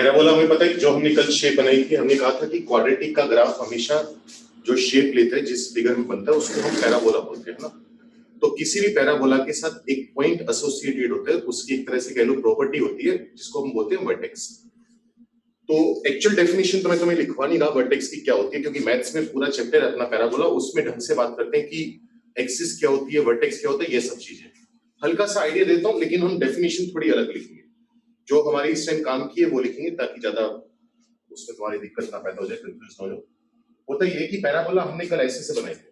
Parabola हमें पता है कि जो हमने कल शेप बनाई थी, हमने कहा था कि क्वाड्रेटिक का ग्राफ हमेशा जो शेप लेता है, जिस फिगर में बनता है, उसको हम पैराबोला बोलते हैं ना। तो किसी भी पैराबोला के साथ एक पॉइंट एसोसिएटेड होता है, उसकी एक तरह से कह लो प्रॉपर्टी होती है, जिसको हम बोलते हैं वर्टेक्स। तो एक्चुअल डेफिनेशन तो मैं तुम्हें लिखवा नहीं रहा वर्टेक्स की क्या होती है, क्योंकि मैथ्स में पूरा चैप्टर है अपना पैराबोला, उसमें ढंग से बात करते हैं कि एक्सिस क्या होती है, वर्टेक्स क्या होता है, ये सब चीजें हल्का सा आइडिया देता हूँ, लेकिन हम डेफिनेशन थोड़ी अलग लिखेंगे। जो हमारे इस टाइम काम की है वो लिखेंगे, ताकि ज्यादा उसमें तुम्हारी दिक्कत ना पैदा हो जाए, कंफ्यूज ना हो जाओ। होता ये है कि पैराबोला हमने कल ऐसे से बनाए थे,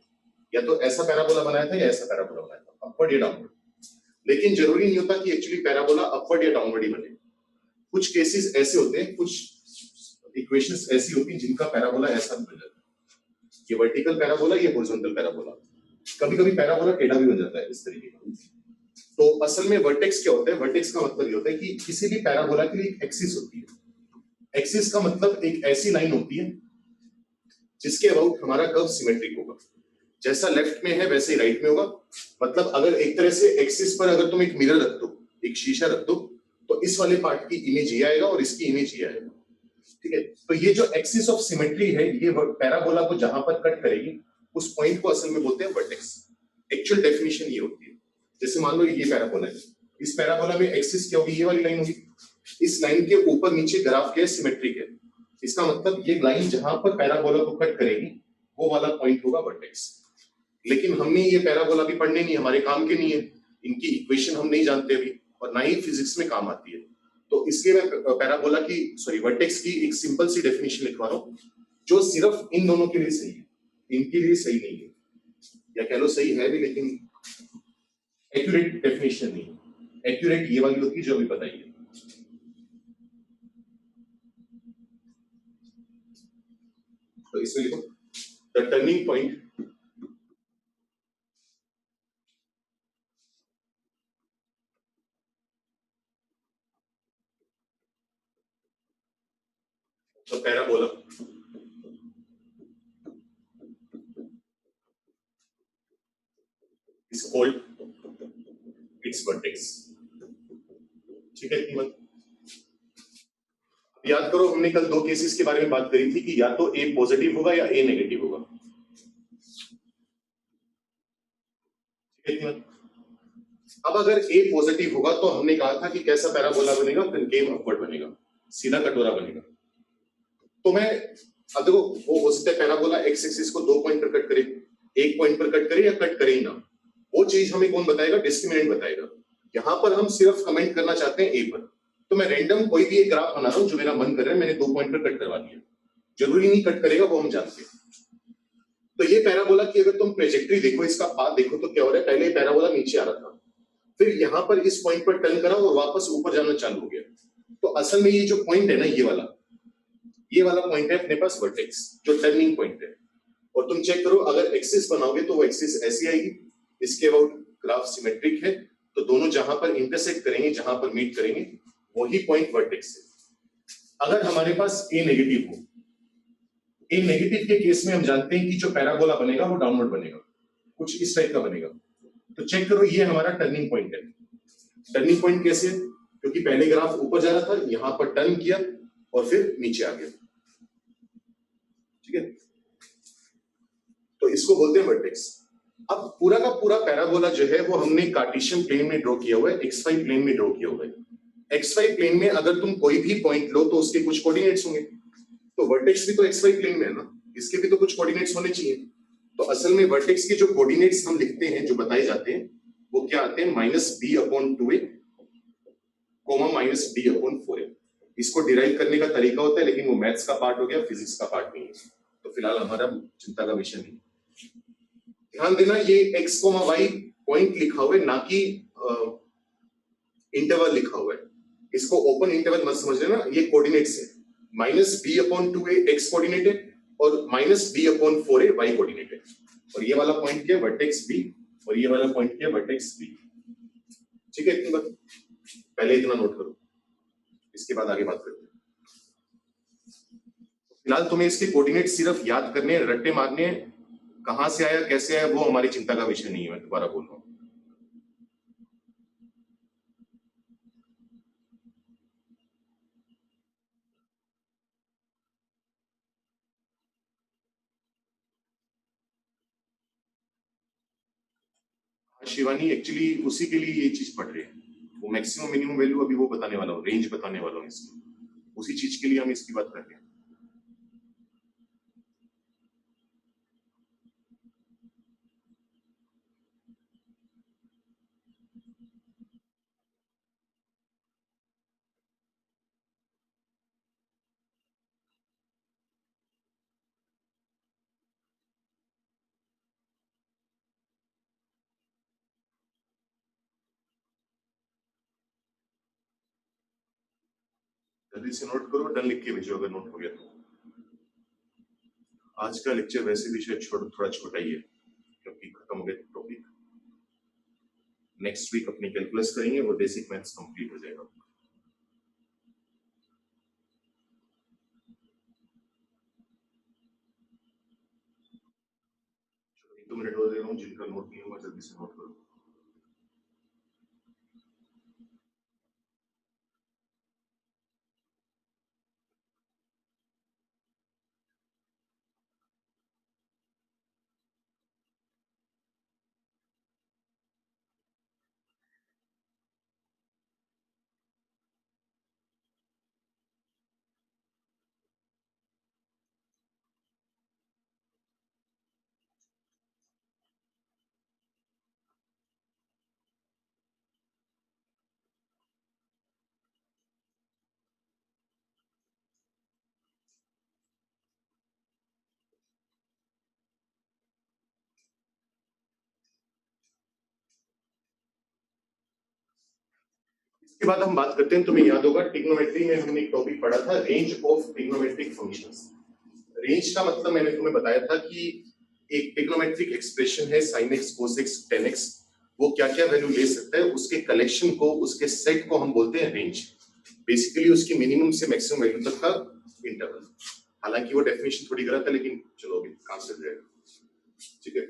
या तो ऐसा पैराबोला बनाया था या ऐसा पैराबोला बनाया था, अपवर्ड या डाउनवर्ड। लेकिन जरूरी नहीं होता कि एक्चुअली पैराबोला अपवर्ड या डाउनवर्ड ही बने। कुछ केसेस ऐसे होते हैं, कुछ इक्वेशंस ऐसी होती हैं जिनका पैराबोला ऐसा बन जाता है, ये वर्टिकल पैराबोला, ये हॉरिजॉन्टल पैराबोला। कभी कभी पैराबोला टेढ़ा भी बन जाता है इस तरीके का। तो असल में वर्टेक्स क्या होता है? वर्टेक्स का मतलब ये होता है कि किसी भी पैराबोला के लिए एक एक्सिस होती है। एक्सिस का मतलब एक ऐसी लाइन होती है जिसके अबाउट हमारा कर्व सिमेट्रिक होगा। जैसा लेफ्ट में है वैसे ही राइट में होगा। मतलब अगर एक तरह से एक्सिस पर अगर तुम एक मिरर रख दो, एक शीशा रख दो, तो इस वाले पार्ट की इमेज ये आएगा और इसकी इमेज ये आएगा। ठीक है, तो ये जो एक्सिस ऑफ सिमेट्री है, ये पैराबोला को जहां पर कट करेगी, उस पॉइंट को असल में बोलते हैं वर्टेक्स। एक्चुअल डेफिनेशन ये होती है। जैसे मान लो ये पैराबोला है, इस पैराबोला में एक्सिस क्या होगी? ये वाली लाइन होगी। इस लाइन के ऊपर नीचे ग्राफ क्या है? सिमेट्रिक है। इसका मतलब ये लाइन जहां पर पैराबोला को कट करेगी, वो वाला पॉइंट होगा वर्टेक्स। लेकिन हमने ये पैराबोला भी पढ़ने नहीं, हमारे काम के नहीं है, इनकी इक्वेशन हम नहीं जानते अभी, और ना ही फिजिक्स में काम आती है। तो इसलिए मैं पैराबोला की, सॉरी, वर्टेक्स की एक सिंपल सी डेफिनेशन लिखवा रहा हूँ, जो सिर्फ इन दोनों के लिए सही है, इनके लिए सही नहीं है, या कह लो सही है भी लेकिन एक्यूरेट डेफिनेशन नहीं है। एक्यूरेट ये वाली होती है जो अभी बताई है। तो इसमें लिखो the turning point the parabola is called its vertex। ठीक है, इतनी बात याद करो। हमने कल दो केसेस के बारे में बात करी थी कि या तो ए पॉजिटिव होगा या ए नेगेटिव होगा। ठीक है, इतनी बात। अब अगर ए पॉजिटिव होगा तो हमने कहा था कि कैसा पैराबोला बनेगा? कनकेव अपवर्ड बनेगा, सीधा कटोरा बनेगा। तो मैं, अब देखो, वो हो सकता है पैराबोला एक्स एक्सिस को दो पॉइंट पर कट करे, एक पॉइंट पर कट करे या कट करे ही ना। वो चीज हमें कौन बताएगा? डिस्क्रिमिनेंट बताएगा। यहां पर हम सिर्फ कमेंट करना चाहते हैं ए पर, तो मैं रैंडम कोई भी एक ग्राफ बना रहा हूं जो मेरा मन कर रहा है, मैंने दो पॉइंट पर कट करवा दिया। जरूरी नहीं कट करेगा, वो हम जानते हैं। तो ये पैराबोला की अगर तुम ट्रेजेक्टरी देखो, इसका पाथ देखो, तो क्या हो रहा है? पहले पैराबोला नीचे आ रहा था, फिर यहां पर इस पॉइंट पर टर्न करा और वापस ऊपर जाना चालू हो गया। तो असल में ये जो पॉइंट है ना, ये वाला पॉइंट है अपने पास वर्टेक्स, जो टर्निंग पॉइंट है। और तुम चेक करो, अगर एक्सिस बनाओगे तो वो एक्सिस ऐसी आएगी, इसके अबाउट ग्राफ सिमेट्रिक है, तो दोनों जहां पर इंटरसेक्ट करेंगे, जहां पर मीट करेंगे, वही पॉइंट वर्टेक्स है। अगर हमारे पास ए नेगेटिव हो, ए नेगेटिव के केस में हम जानते हैं कि जो पैराबोला बनेगा वो डाउनवर्ड बनेगा, कुछ इस टाइप का बनेगा। तो चेक करो, ये हमारा टर्निंग पॉइंट है। टर्निंग पॉइंट कैसे? क्योंकि पहले ग्राफ ऊपर जा रहा था, यहां पर टर्न किया और फिर नीचे आ गया। ठीक है, तो इसको बोलते हैं वर्टेक्स। अब पूरा का पूरा पैराबोला जो है वो हमने कार्टेशियन प्लेन में ड्रॉ किया हुआ है, एक्स वाई प्लेन में ड्रॉ किया हुआ है। एक्स वाई प्लेन में अगर तुम कोई भी पॉइंट लो तो उसके कुछ कोऑर्डिनेट्स होंगे। तो वर्टेक्स भी तो एक्स वाई प्लेन में है ना, इसके भी तो कुछ कोऑर्डिनेट्स होने चाहिए। तो असल में वर्टेक्स के जो कोऑर्डिनेट्स हम लिखते हैं, जो बताए जाते हैं, वो क्या आते हैं? -b/2a, -d/4a। इसको डिराइव करने का तरीका होता है, लेकिन वो मैथ्स का पार्ट हो गया, फिजिक्स का पार्ट नहीं है, तो फिलहाल हमारा चिंता का विषय नहीं। ध्यान देना, ये x, y पॉइंट लिखा हुआ है, ना कि इंटरवल लिखा हुआ है। इसको ओपन इंटरवल मत समझ लेना, ये कोऑर्डिनेट्स है। -b/2a x कोऑर्डिनेट है और -b/4a y कोऑर्डिनेट है। और ये वाला पॉइंट क्या है? वर्टेक्स b, और ये वाला पॉइंट क्या है? Vertex b। ठीक है, इतनी बात पहले इतना नोट करो, इसके बाद आगे बात करते हैं। फिलहाल तुम्हें इसके कोऑर्डिनेट सिर्फ याद करने, रट्टे मारने, कहां से आया कैसे आया वो हमारी चिंता का विषय नहीं है। मैं दोबारा बोल रहा हूं, शिवानी एक्चुअली उसी के लिए ये चीज पढ़ रही है, वो मैक्सिमम मिनिमम वैल्यू अभी वो बताने वाला हूँ, रेंज बताने वाला हूँ इसकी, उसी चीज के लिए हम इसकी बात कर रहे हैं। जल्दी से नोट करो, डन लिख के भेजो अगर नोट हो गया तो। आज का लेक्चर वैसे भी शायद थोड़ा छोटा ही है क्योंकि खत्म हो गया टॉपिक। नेक्स्ट वीक अपनी कैलकुलस करेंगे और बेसिक मैथ्स कंप्लीट हो जाएगा। चलो 1-2 मिनट और दे रहा हूँ, जिनका नोट नहीं हुआ जल्दी से नोट करो। इसके बाद हम बात करते हैं, तुम्हें याद होगा ट्रिग्नोमेट्री में हमने एक टॉपिक पढ़ा था, range of trigonometric functions. Range का मतलब मैंने तुम्हें बताया था कि एक ट्रिग्नोमेट्रिक एक्सप्रेशन है sin x cos x tan x, वो क्या क्या वैल्यू ले सकता है, उसके कलेक्शन को, उसके सेट को हम बोलते हैं रेंज। बेसिकली उसकी मिनिमम से मैक्सिमम वैल्यू तक का इंटरवल। हालांकि वो डेफिनेशन थोड़ी गलत है, लेकिन चलो अभी काम चल जाएगा, ठीक है।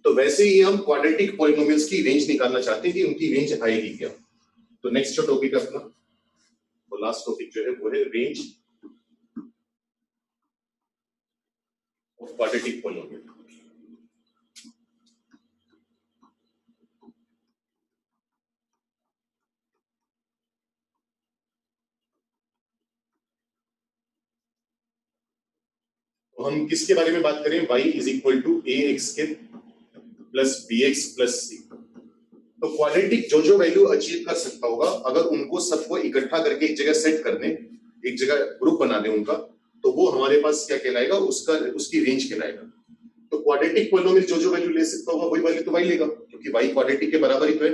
तो वैसे ही हम क्वाड्रेटिक पॉलिनोमियल्स की रेंज निकालना चाहते हैं कि उनकी रेंज आएगी क्या। तो नेक्स्ट जो टॉपिक है अपना, वो लास्ट टॉपिक जो है वो है रेंज ऑफ क्वाड्रेटिक पॉलिनोमियल। तो हम किसके बारे में बात करें, y is equal to a x के plus b x plus c. तो क्वाड्रेटिक जो जो वैल्यू अचीव कर सकता होगा, अगर उनको सबको इकट्ठा करके एक जगह सेट कर दें, एक जगह ग्रुप बना दें उनका, तो वो हमारे पास क्या कहलाएगा, उसका उसकी रेंज कहलाएगा। तो क्वाड्रेटिक पॉलिनोमियल जो जो वैल्यू ले सकता होगा वही वैल्यू तो y लेगा, क्योंकि y क्वाड्रेटिक के बराबर ही तो है।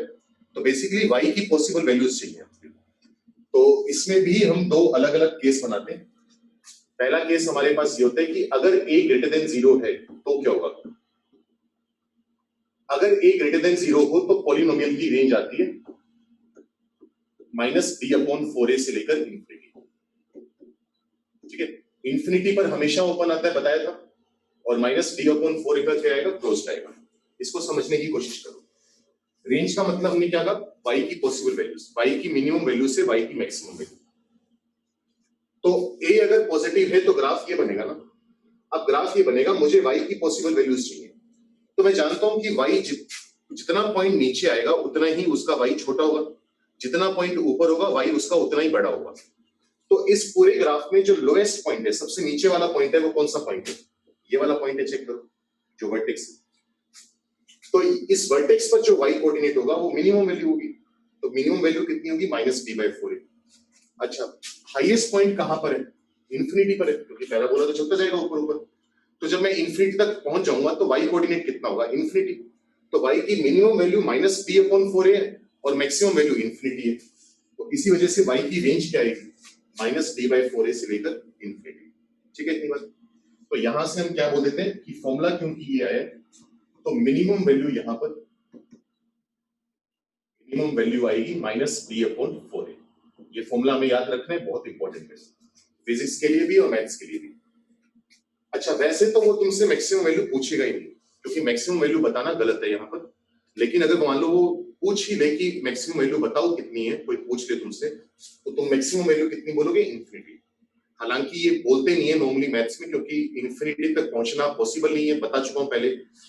तो बेसिकली y की पॉसिबल वैल्यूज चाहिए। तो इसमें भी हम दो अलग अलग केस बनाते हैं। पहला केस हमारे पास ये होता है कि अगर a ग्रेटर देन 0 है तो क्या होगा। अगर a ग्रेटर देन 0 हो तो पॉलिनोमियल की रेंज आती है -b/4a से लेकर इंफिनिटी, ठीक है। इंफिनिटी पर हमेशा ओपन आता है, बताया था, और -b/4 पर क्या आएगा, क्लोज्ड आएगा। इसको समझने की कोशिश करो। रेंज का मतलब हमने क्या कहा, y की पॉसिबल वैल्यूज, y की मिनिमम वैल्यू से y की मैक्सिमम वैल्यू। तो a अगर पॉजिटिव है तो ग्राफ ये बनेगा ना। अब ग्राफ ये बनेगा, मुझे y की पॉसिबल वैल्यूज चाहिए, तो मैं जानता हूं कि y जितना पॉइंट नीचे आएगा उतना ही उसका y छोटा होगा, जितना पॉइंट ऊपर होगा y उसका उतना ही बड़ा होगा। तो इस पूरे ग्राफ में जो लोएस्ट पॉइंट है, सबसे नीचे वाला पॉइंट है, वो कौन सा पॉइंट है, ये वाला पॉइंट है, चेक करो, जो वर्टेक्स है। तो इस वर्टेक्स पर जो y कोऑर्डिनेट होगा वो मिनिमम वैल्यू होगी। तो मिनिमम वैल्यू कितनी होगी, -b/4। अच्छा, हाईएस्ट पॉइंट कहां पर है, इंफिनिटी पर है, क्योंकि पैराबोला तो चलता जाएगा ऊपर ऊपर। तो जब मैं इंफिनिटी तक पहुंच जाऊंगा तो y कोऑर्डिनेट कितना होगा, इंफिनिटी। तो y की मिनिमम वैल्यू -b/4 है और मैक्सिमम वैल्यू इंफिनिटी है। तो इसी वजह से y की रेंज क्या आएगी, -b/4 से लेकर इंफिनिटी, ठीक है। इतनी बात। तो यहां से हम क्या बोल देते हैं कि फॉर्मूला क्योंकि ये आया, तो मिनिमम वैल्यू यहां पर, मिनिमम वैल्यू आएगी -b/4। ये फॉर्मूला हमें याद रखना है, बहुत इंपॉर्टेंट है फिजिक्स के लिए भी और मैथ्स के लिए भी। अच्छा, वैसे तो वो तुमसे मैक्सिमम वैल्यू पूछेगा ही नहीं, क्योंकि मैक्सिमम वैल्यू बताना गलत है यहाँ पर। लेकिन अगर मान लो वो पूछ ही ले कि मैक्सिमम वैल्यू बताओ कितनी है, कोई पूछ ले तुमसे, तो तुम मैक्सिमम वैल्यू कितनी बोलोगे, इंफिनिटी। हालांकि ये बोलते नहीं है नॉर्मली मैथ्स में, क्योंकि इंफिनिटी तक पहुंचना पॉसिबल नहीं है, बता चुका हूं पहले।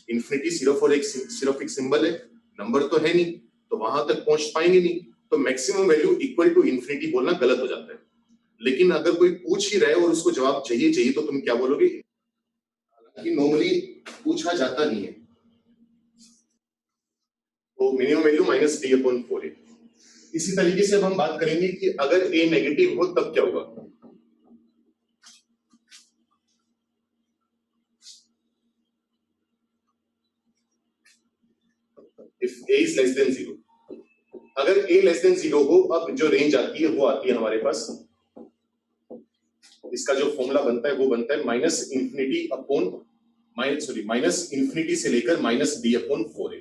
इंफिनिटी सिर्फ एक सिंबल है, नंबर तो है नहीं, तो वहां तक पहुंच पाएंगे नहीं, तो maximum value equal to infinity बोलना गलत हो जाता है। लेकिन अगर कोई पूछ ही रहा है और उसको जवाब चाहिए चाहिए तो तुम क्या बोलोगे? हालांकि नॉर्मली पूछा जाता नहीं है, तो minimum value minus D upon 4a। इसी तरीके से अब हम बात करेंगे कि अगर a नेगेटिव हो तब क्या होगा। If a is less than 0, अगर a लेस देन 0 हो, अब जो रेंज आती है वो आती है हमारे पास, इसका जो फॉर्मूला बनता है वो बनता है minus infinity upon minus infinity से लेकर माइनस डी अपॉन 4a।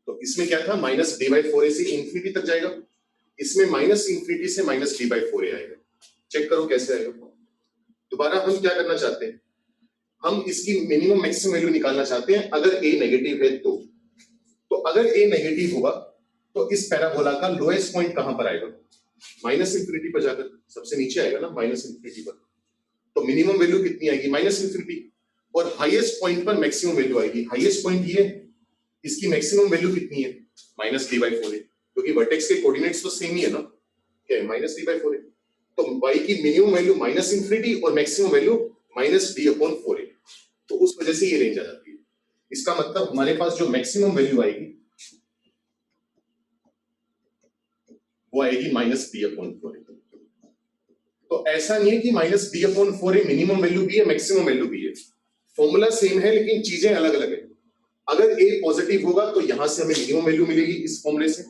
तो इसमें क्या था, माइनस डी बाई 4a से इंफिनिटी तक जाएगा, इसमें माइनस इंफिनिटी से माइनस डी बाई 4a आएगा। चेक करो कैसे आएगा। दोबारा हम क्या करना चाहते हैं, हम इसकी मिनिमम मैक्सिमम वैल्यू निकालना चाहते हैं अगर a नेगेटिव है तो अगर a नेगेटिव होगा तो इस पैराबोला का लोएस्ट पॉइंट कहां पर आएगा, माइनस इंफिनिटी पर जाकर सबसे नीचे आएगा ना, माइनस इंफिनिटी पर। तो मिनिमम वैल्यू कितनी आएगी, माइनस इंफिनिटी, और हाईएस्ट पॉइंट पर मैक्सिमम वैल्यू आएगी। हाईएस्ट पॉइंट ये, इसकी मैक्सिमम वैल्यू कितनी है, माइनस डी बाई 4a, क्योंकि वर्टेक्स के कोऑर्डिनेट्स तो सेम ही है ना, क्या है, माइनस डी बाई 4a। तो y की मिनिमम वैल्यू माइनस इंफिनिटी और maximum value minus D upon 4a, तो उस वजह से ये रेंज आ जाती है। इसका मतलब हमारे पास जो मैक्सिमम वैल्यू आएगी वो आएगी माइनस डी अपॉन 4a। तो ऐसा नहीं है कि minus D upon 4a minimum value भी है मैक्सिमम वैल्यू भी है, फॉर्मूला सेम है लेकिन चीजें अलग अलग है। अगर a पॉजिटिव होगा तो यहां से हमें मिनिमम वैल्यू मिलेगी इस फॉर्मूले से,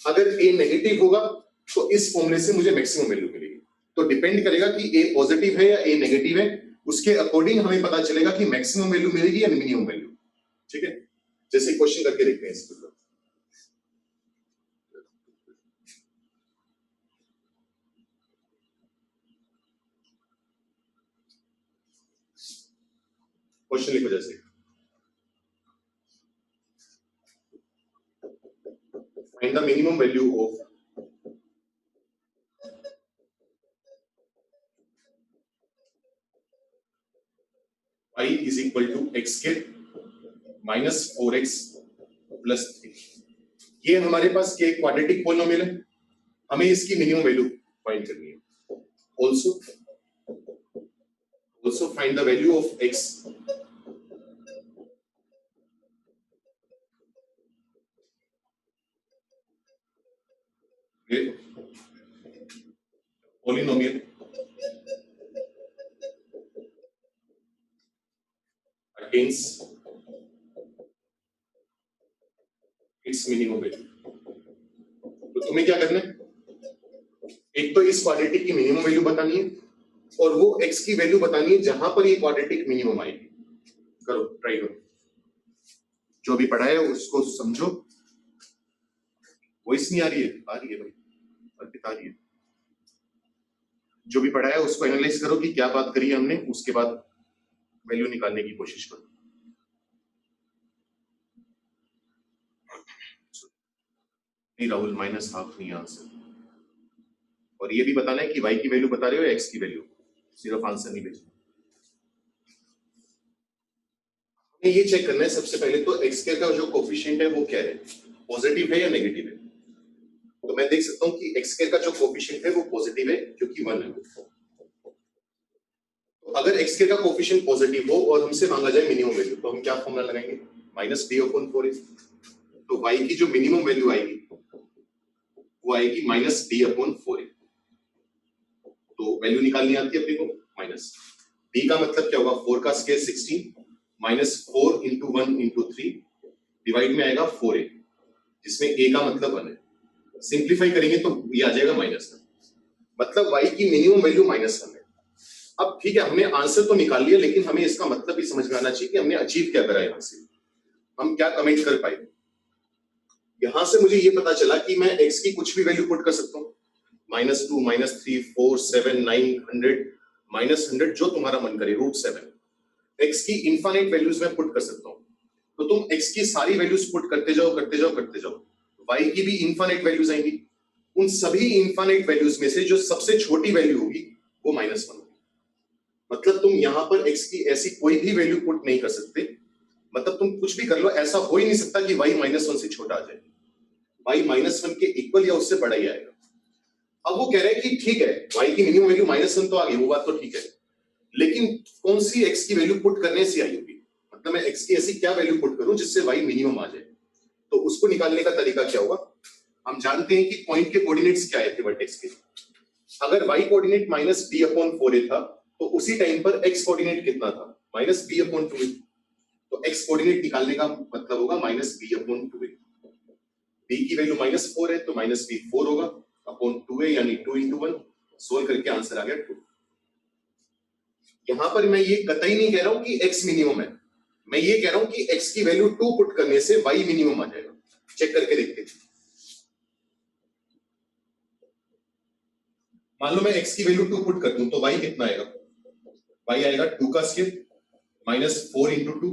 अगर a नेगेटिव होगा तो इस फॉर्मूले से मुझे मैक्सिमम वैल्यू मिलेगी। तो डिपेंड करेगा कि a पॉजिटिव है या a नेगेटिव है, उसके अकॉर्डिंग हमें पता चलेगा कि मैक्सिमम वैल्यू मिलेगी या मिनिमम वैल्यू। ठीक है, जैसे क्वेश्चन करके देखते हैं इसको। क्वेश्चन लिखो जैसे, find the minimum value of y is equal to x के माइनस 4x प्लस 3। ये हमारे पास क्या क्वाड्रेटिक पॉलिनोमियल है, हमें इसकी मिनिमम वैल्यू फाइंड करनी है। Also find the value of x polynomial against its minimum value। तो तुम्हें क्या करना है, एक तो इस क्वाड्रेटिक की मिनिमम वैल्यू बतानी है और वो x की वैल्यू बतानी है जहां पर ये क्वाड्रेटिक मिनिमम आएगी। करो, ट्राई करो, जो भी पढ़ा है उसको समझो। वॉइस नहीं आ रही है? आ रही है भाई, अर्पित आ रही है। जो भी पढ़ा है उसको एनालाइज करो कि क्या बात करी है हमने, उसके बाद वैल्यू निकालने की कोशिश करो। नहीं राहुल, माइनस हाफ नहीं आंसर, और ये भी बताना है कि y की वैल्यू बता रहे हो या x की वैल्यू, सिर्फ आंसर नहीं भेजना। हमें ये चेक करना है सबसे पहले तो x का जो कोफिशिएंट है वो क्या है, पॉजिटिव है या नेगेटिव है। तो मैं देख सकता हूं कि x का जो कोफिशिएंट है वो पॉजिटिव है क्योंकि 1 है। तो अगर x का कोफिशिएंट पॉजिटिव हो और हमसे मांगा जाए मिनिमम वैल्यू, तो हम क्या फॉर्मूला लगाएंगे, माइनस डी अपॉन 4a। तो y की जो मिनिमम वैल्यू आएगी वो आएगी माइनस डी अपॉन 4a। तो वैल्यू निकालनी आती है अपने को, माइनस d का मतलब क्या होगा, 4 का square 16 minus 4 into 1 into 3 divide में आएगा 4a, जिसमें a का मतलब 1 है। सिंप्लीफाई करेंगे तो ये आ जाएगा माइनस 1, मतलब y की मिनिमम वैल्यू माइनस 1 है। अब ठीक है, हमने आंसर तो निकाल लिया, लेकिन हमें इसका मतलब भी समझ में आना चाहिए कि हमने अचीव क्या करा, यहां से हम क्या कमेंट कर पाए। यहां से मुझे ये पता चला कि मैं x की कुछ भी वैल्यू पुट कर सकता हूँ, -2 -3 4 7 9 100 -100, जो तुम्हारा मन करे, √7। x की इनफाइनाइट वैल्यूज में पुट कर सकता हूँ, तो तुम x की सारी वैल्यूज पुट करते जाओ करते जाओ करते जाओ, y की भी इनफाइनाइट वैल्यूज आएंगी। उन सभी इनफाइनाइट वैल्यूज में से जो सबसे छोटी वैल्यू होगी वो -1 होगी। मतलब तुम यहां पर x की ऐसी कोई भी वैल्यू पुट नहीं कर सकते मतलब तुम कुछ भी कर लो, ऐसा हो ही नहीं सकता कि y -1 से छोटा आ जाए, y -1 के इक्वल या उससे बड़ा ही आएगा। अब वो कह रहे हैं कि ठीक है, y की मिनिमम वैल्यू -1 तो आ गई, वो बात तो ठीक है, लेकिन कौन सी x की वैल्यू पुट करने से आई होगी, मतलब मैं x की ऐसी क्या वैल्यू पुट करूं जिससे y मिनिमम आ जाए, तो उसको निकालने का तरीका क्या होगा। हम जानते हैं कि पॉइंट के कोऑर्डिनेट्स क्या है वर्टेक्स के, अगर y कोऑर्डिनेट -b/4a था तो उसी टाइम पर x कोऑर्डिनेट कितना था, -b/2a, तो x कोऑर्डिनेट निकालने का मतलब होगा -b/2a, b की वैल्यू -4 है तो -b 4 होगा अपॉन 2a, यानी 2 into 1, सोल्व करके आंसर आ गया 2। यहां पर मैं ये कतई नहीं कह रहा हूं कि x मिनिमम है, मैं ये कह रहा हूं कि x की वैल्यू 2 पुट करने से y मिनिमम आ जाएगा। चेक करके देखते हैं, मान लो मैं x की वैल्यू 2 पुट कर दूं तो y कितना आएगा, y आएगा 2 का स्क्वायर -4 into 2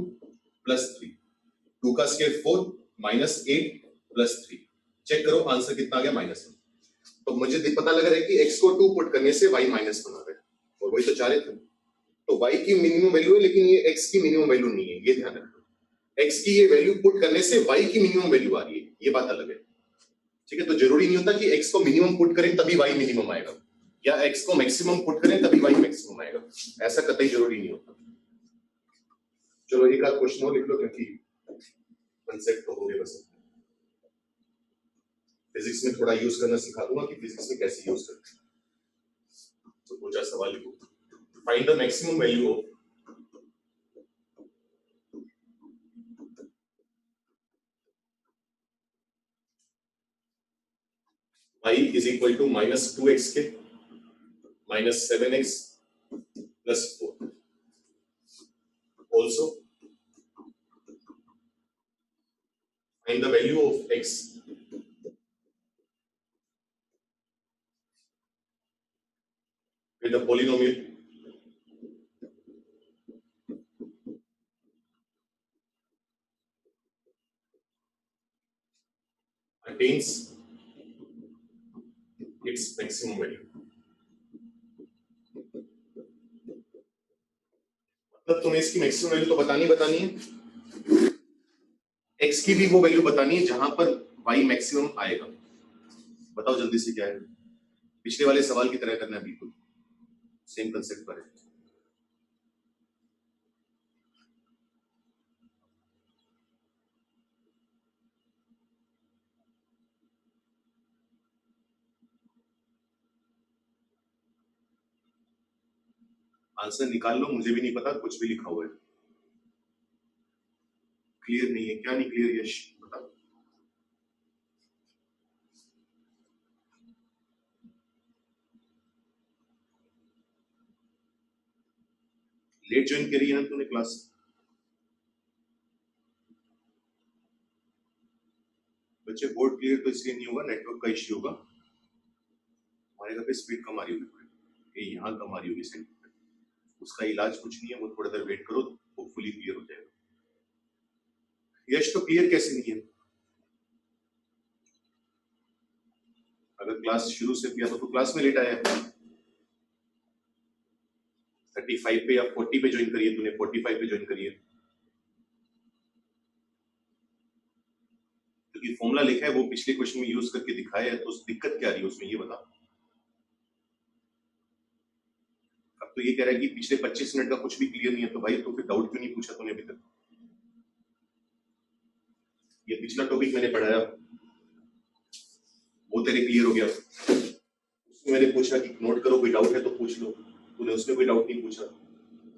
प्लस 3, 2 का स्क्वायर 4 -8 प्लस 3, चेक करो आंसर कितना आ गया -1। तो मुझे पता लग रहा है कि x को 2 पुट करने से y -1 आ गया, और वही तो चाह रहे थे। तो y की मिनिमम वैल्यू है, लेकिन ये x की मिनिमम वैल्यू नहीं है, ये ध्यान रखो। x की ये वैल्यू पुट करने से y की मिनिमम वैल्यू आ रही है, ये बात अलग है। ठीक है, तो जरूरी नहीं होता कि x को मिनिमम पुट करें तभी y मिनिमम आएगा, या x को मैक्सिमम पुट करें तभी y मैक्सिमम आएगा, ऐसा कतई जरूरी नहीं होता। चलो एक आध क्वेश्चन और लिख लो, क्योंकि कंसेप्ट तो हो गया बस। फिजिक्स में थोड़ा यूज करना सिखा दूंगा कि फिजिक्स में कैसे यूज करते हैं। तो दो चार सवाल लिखो। Find the maximum value of y is equal to -2xk -7x plus 4. Also, find the value of x with a polynomial attains its maximum value. मतलब तुम्हें इसकी मैक्सिमम वैल्यू तो बतानी है, x की भी वो वैल्यू बतानी है जहां पर y मैक्सिमम आएगा। बताओ जल्दी से क्या है, पिछले वाले सवाल की तरह करना है, बिल्कुल सेम कंसेप्ट पर है। आंसर निकाल लो, मुझे भी नहीं पता, कुछ भी लिखा हुआ है। क्लियर नहीं है, क्या नहीं क्लियर यश, बताओ। लेट ज्वाइन करी है ना तूने क्लास, बच्चे बोर्ड क्लियर तो इसलिए नहीं होगा, नेटवर्क का इश्यू होगा, हमारे घर पे स्पीड कम आ रही होगी, ये यहाँ कम आ रही होगी सेंटर पे, उसका इलाज कुछ नहीं है, वो थोड़ा देर वेट करो, होपफुली क्लियर हो जाएगा। यश तो क्लियर कैसे नहीं है, अगर क्लास शुरू से किया तो क्लास में लेट आया है। 35 पे या 40 पे ज्वाइन करिए, तूने 45 पे ज्वाइन करिए, क्योंकि फॉर्मूला लिखा है वो पिछले क्वेश्चन में यूज करके दिखाया है, तो उस दिक्कत क्या आ रही है उसमें, ये बता। अब तो ये कह रहा है कि पिछले 25 मिनट का कुछ भी क्लियर नहीं है, तो भाई तो फिर डाउट क्यों नहीं पूछा तूने अभी तक। ये पिछला टॉपिक मैंने पढ़ाया, वो तेरे क्लियर हो गया, उसमें मैंने पूछा कि नोट करो, कोई डाउट है तो पूछ लो, तूने उसमें कोई डाउट नहीं पूछा।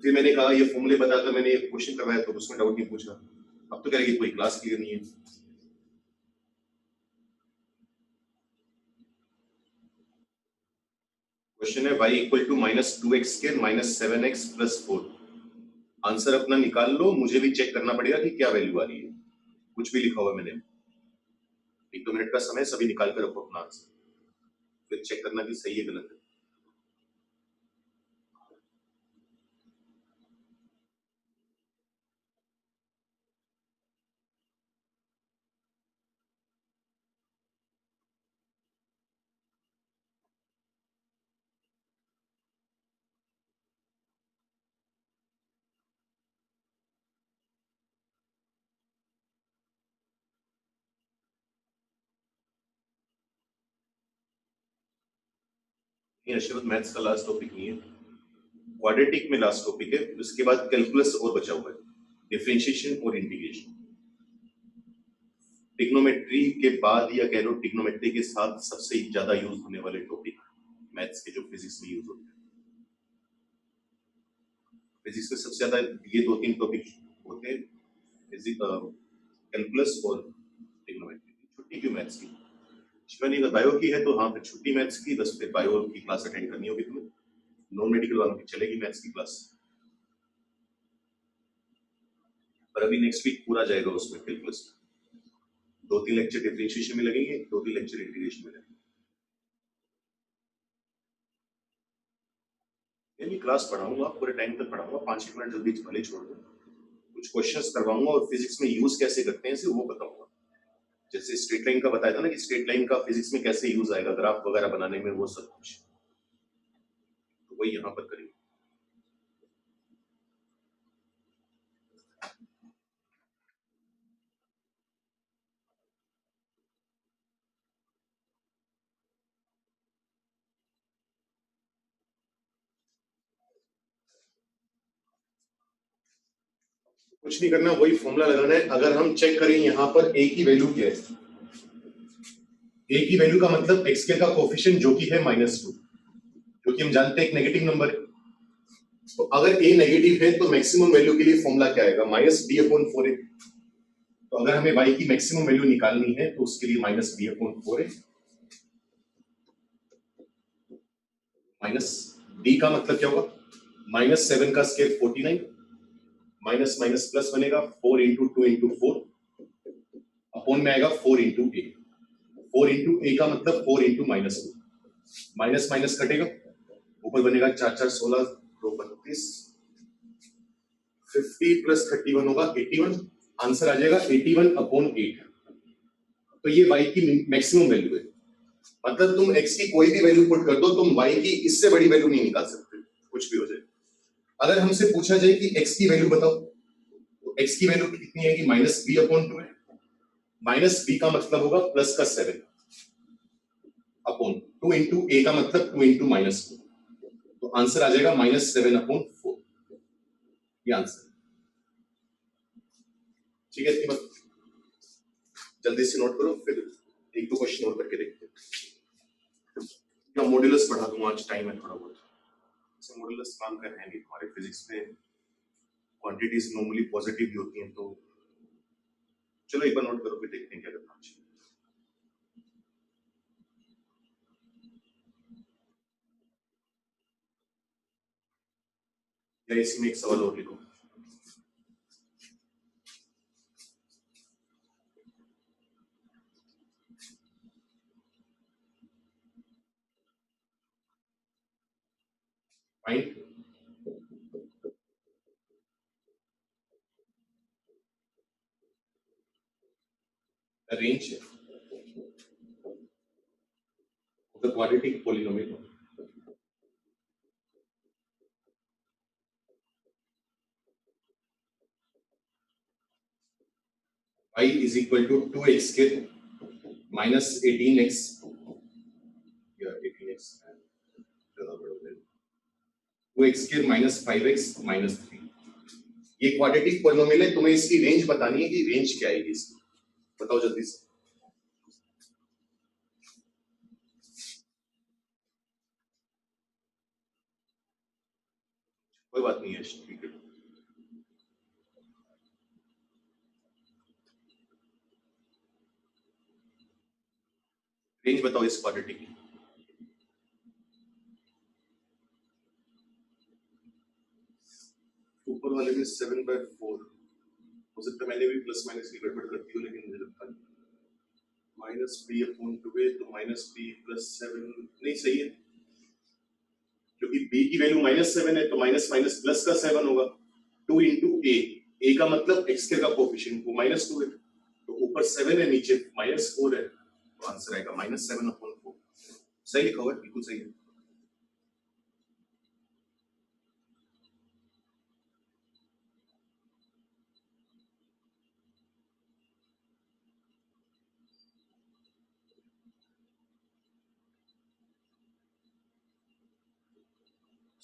फिर मैंने कहा ये फॉर्मूले बताकर मैंने क्वेश्चन करवाया, तो उसमें डाउट नहीं पूछा। अब तो कह रहा है कि कोई क्लास क्लियर नहीं है। क्वेश्चन है y equal to -2x² -7x plus 4। Answer अपना निकाल लो, मुझे भी चेक करना पड़ेगा कि क्या वैल्यू आ रही है, कुछ भी लिखा हुआ मैंने, 1-2 मिनट का समय, सभी निकाल कर रखो अपना आंसर, फिर चेक करना कि सही है गलत है। नहीं अश्वत, मैथ्स का लास्ट टॉपिक नहीं है, क्वाड्रेटिक में लास्ट टॉपिक है, उसके बाद कैलकुलस और बचा हुआ है, डिफरेंशिएशन और इंटीग्रेशन। ट्रिग्नोमेट्री के बाद या कह लो ट्रिग्नोमेट्री के साथ सबसे ज्यादा यूज होने वाले टॉपिक मैथ्स के जो फिजिक्स में यूज होते हैं। फिजिक्स में सबसे ज्यादा ये दो तीन टॉपिक होते हैं, कैलकुलस और ट्रिग्नोमेट्री। छुट्टी क्यों मैथ्स की? शिवानी अगर बायो की है तो हाँ फिर छुट्टी मैथ्स की, बस फिर बायो की क्लास अटेंड करनी होगी तुम्हें। नॉन मेडिकल वालों की चलेगी मैथ्स की क्लास, पर अभी नेक्स्ट वीक पूरा जाएगा उसमें कैलकुलस में। 2-3 लेक्चर डिफरेंशिएशन में लगेंगे, 2-3 लेक्चर इंटीग्रेशन में लगेंगे। मैं क्लास पढ़ाऊंगा, पूरे टाइम तक पढ़ाऊंगा, 5-1 मिनट जल्दी भले छोड़ दूं, कुछ क्वेश्चंस करवाऊंगा और फिजिक्स में यूज कैसे करते हैं सिर्फ वो बताऊंगा। जैसे स्ट्रेट लाइन का बताया था ना कि स्ट्रेट लाइन का फिजिक्स में कैसे यूज आएगा, ग्राफ वगैरह बनाने में, वो सब कुछ तो वही यहाँ पर करेंगे। कुछ नहीं करना, वही फॉर्मूला लगाना है। अगर हम चेक करें यहाँ पर ए की वैल्यू क्या है, ए की वैल्यू का मतलब एक्स के का कोफिशिएंट जो कि है -2, क्योंकि हम जानते हैं एक नेगेटिव नंबर है। तो अगर ए नेगेटिव है तो मैक्सिमम वैल्यू के लिए फॉर्मूला क्या आएगा, -b/4a। तो अगर हमें y की मैक्सिमम वैल्यू निकालनी है तो उसके लिए -b/4a, -d का मतलब क्या होगा, -7 का स्क्वायर 49, माइनस माइनस प्लस बनेगा 4 इंटू 2 इंटू 4, अपॉन में आएगा 4 इंटू ए। 4 इंटू ए का मतलब 4 इंटू -2, माइनस माइनस कटेगा, ऊपर बनेगा 4 4 16 2 32, 50 प्लस 31 होगा 81, आंसर आ जाएगा 81/8। तो ये y की मैक्सिमम वैल्यू है। मतलब तुम x की कोई भी वैल्यू पुट कर दो, तुम y की इससे बड़ी वैल्यू नहीं निकाल सकते, कुछ भी हो जाए। अगर हमसे पूछा जाए कि x की वैल्यू बताओ, तो x की वैल्यू कितनी है कि -b/2 है। -b का मतलब होगा प्लस का 7 अपॉन 2 इंटू ए का मतलब 2 इंटू -2, तो आंसर आ जाएगा -7/4। ये आंसर ठीक है। इतनी बात जल्दी से नोट करो, फिर एक दो क्वेश्चन और करके देखते हैं। या मॉड्यूलस पढ़ा दूं, आज टाइम है थोड़ा बहुत। ऐसे मॉड्यूलस काम कर रहे हैं नहीं हमारे फिजिक्स में, क्वांटिटीज नॉर्मली पॉजिटिव भी होती हैं, तो चलो एक बार नोट करो फिर देखते हैं क्या करना है। या इसी में एक सवाल और लिखो। Find range of the quadratic polynomial y is equal to 2x square minus 18x, या 18x 2x square minus 5x minus 3। ये क्वाड्रेटिक पॉलिनोमियल है, तुम्हें इसकी रेंज बतानी है कि रेंज क्या आएगी इसकी, बताओ जल्दी से। कोई बात नहीं है, ठीक है। रेंज बताओ इस क्वाड्रेटिक की। ऊपर वाले में 7/4 हो सकता है, मैंने भी प्लस माइनस की गड़बड़ करती हूँ, लेकिन मुझे लगता है -b/2 तो -b+7 नहीं सही है, क्योंकि b की वैल्यू -7 है तो माइनस माइनस प्लस का 7 होगा। 2 इंटू ए का मतलब x के का कोफिशिएंट वो -2 है, तो ऊपर 7 है नीचे -4 है, तो आंसर आएगा -7/4। सही लिखा हुआ है, बिल्कुल सही है।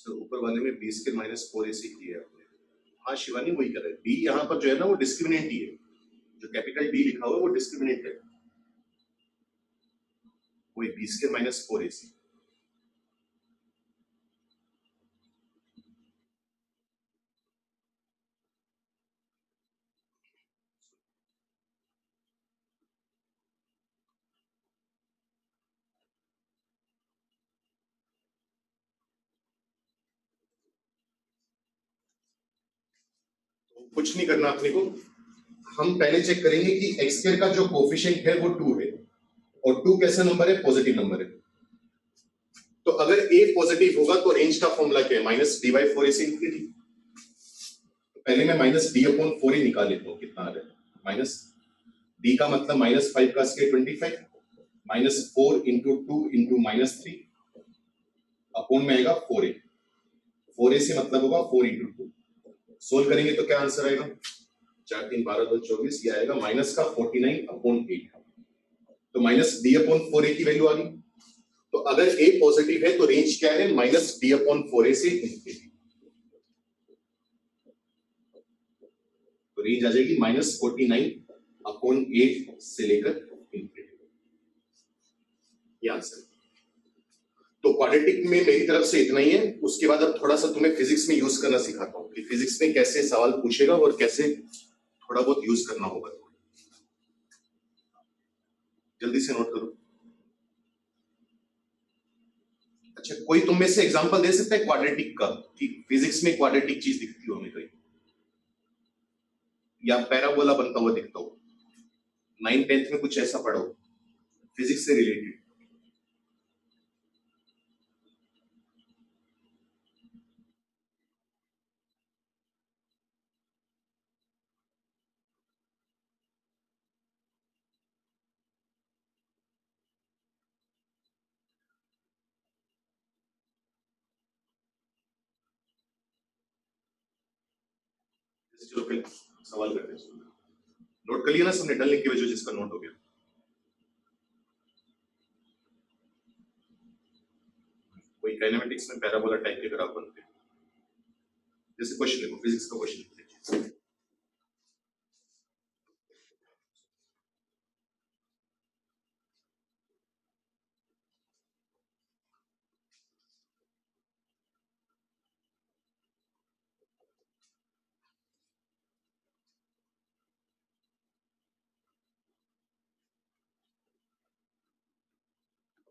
सर ऊपर वाले में बी स्क्वायर माइनस 4ac किया है आपने। हाँ शिवानी वही कर रहे हैं, डी यहाँ पर जो है ना वो डिस्क्रिमिनेंट ही है, जो कैपिटल डी लिखा हुआ है वो डिस्क्रिमिनेंट है, वही बी स्क्वायर माइनस 4ac। कुछ नहीं करना अपने को, हम पहले चेक करेंगे कि एक्स स्क्वायर का जो कोफिशिएंट है वो 2 है, और 2 कैसा नंबर है, पॉजिटिव नंबर है। तो अगर a पॉजिटिव होगा तो रेंज का फॉर्मूला क्या है, minus D by 4ac infinity. पहले मैं माइनस डी अपॉन 4a निकाल लेता हूँ, कितना आ रहा है, माइनस डी का मतलब माइनस 5 का square 25, minus 4 into 2 into minus 3 upon में आएगा 4a, 4a से मतलब होगा 4 इंटू 2। सोल्व करेंगे तो क्या आंसर आएगा, 4 3 12 2 24, ये आएगा माइनस का 49 अपॉन 8। तो माइनस डी अपॉन 4a की वैल्यू आ गई। तो अगर a पॉजिटिव है तो रेंज क्या है, माइनस डी अपॉन 4a से इंफिनिटी। तो रेंज आ जाएगी माइनस 49 अपॉन 8 से लेकर इंफिनिटी। ये आंसर। तो क्वाड्रेटिक में मेरी तरफ से इतना ही है। उसके बाद अब थोड़ा सा तुम्हें फिजिक्स में यूज करना सिखाता हूँ कि फिजिक्स में कैसे सवाल पूछेगा और कैसे थोड़ा बहुत यूज करना होगा। जल्दी से नोट करो। अच्छा, कोई तुम में से एग्जांपल दे सकता है क्वाड्रेटिक का, कि फिजिक्स में क्वाड्रेटिक चीज दिखती हो हमें कोई, या पैराबोला बनता हुआ दिखता हो, 9th 10th में कुछ ऐसा पढ़ो फिजिक्स से रिलेटेड। चलो फिर सवाल करते हैं। नोट कर लिया ना सबने, डल लिख के भेजो जिसका नोट हो गया। कोई काइनेमेटिक्स में पैराबोला टाइप के ग्राफ बनते हैं, जैसे क्वेश्चन देखो, फिजिक्स का question.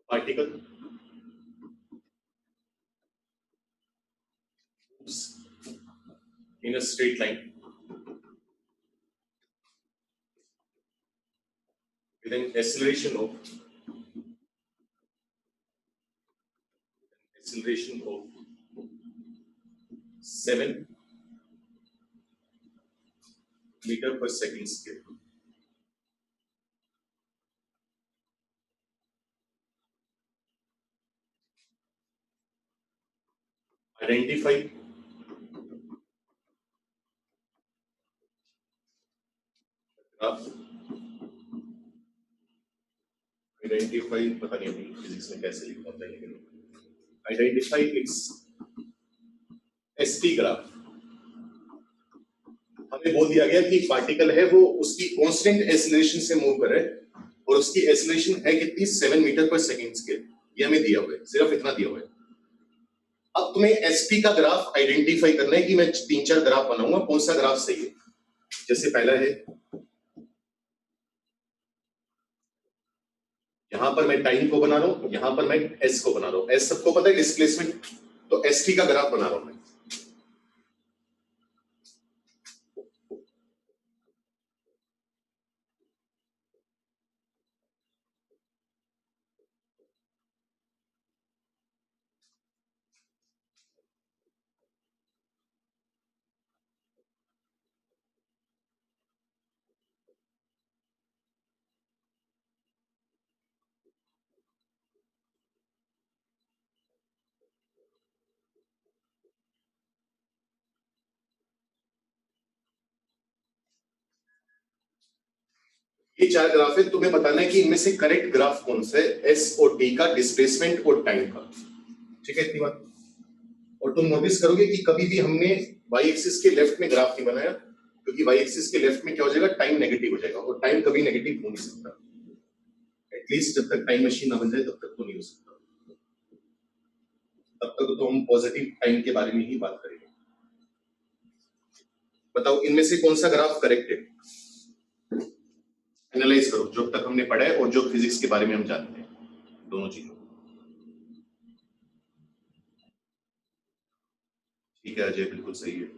Particle in a straight line with an acceleration of 7 meter per second scale. Identify graph. Identify पता नहीं अभी फिजिक्स में कैसे लिखा होता है, लेकिन identify its ST ग्राफ। हमें बोल दिया गया कि पार्टिकल है वो उसकी कांस्टेंट एक्सेलरेशन से मूव कर रहा है, और उसकी एक्सेलरेशन है कितनी, 7 मीटर पर सेकंड स्केल। ये हमें दिया हुआ है, सिर्फ इतना दिया हुआ है। अब तुम्हें एसपी का ग्राफ आइडेंटिफाई करना है कि मैं 3-4 ग्राफ बनाऊंगा, कौन सा ग्राफ सही है। जैसे पहला है, यहां पर मैं टाइम को बना रहा हूं, यहां पर मैं एस को बना रहा हूं। एस सबको पता है डिस्प्लेसमेंट, तो एसटी का ग्राफ बना रहा हूं मैं। ये 4 ग्राफ है, तुम्हें बताना है कि इनमें से करेक्ट ग्राफ कौन सा है, एस और टी का, डिस्प्लेसमेंट और टाइम का। ठीक है इतनी बात। और तुम नोटिस करोगे कि कभी भी हमने वाई एक्सिस के लेफ्ट में ग्राफ नहीं बनाया, क्योंकि वाई एक्सिस के लेफ्ट में क्या हो जाएगा, टाइम नेगेटिव हो जाएगा, और टाइम कभी नेगेटिव हो नहीं सकता, एटलीस्ट जब तक टाइम मशीन ना बन जाए तब तक तो नहीं हो सकता। तब तक तो हम पॉजिटिव टाइम के बारे में ही बात करेंगे। बताओ इनमें से कौन सा ग्राफ करेक्ट है, एनालाइज करो जो तक हमने पढ़ा है और जो फिजिक्स के बारे में हम जानते हैं, दोनों चीजों। ठीक है अजय, बिल्कुल सही है।